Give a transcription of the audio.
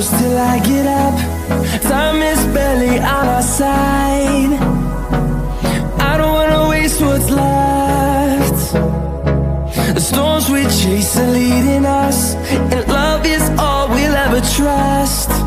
hours till I get up. Time is barely on our side. I don't wanna waste what's left. The storms we chase are leading us, and love is all we'll ever trust.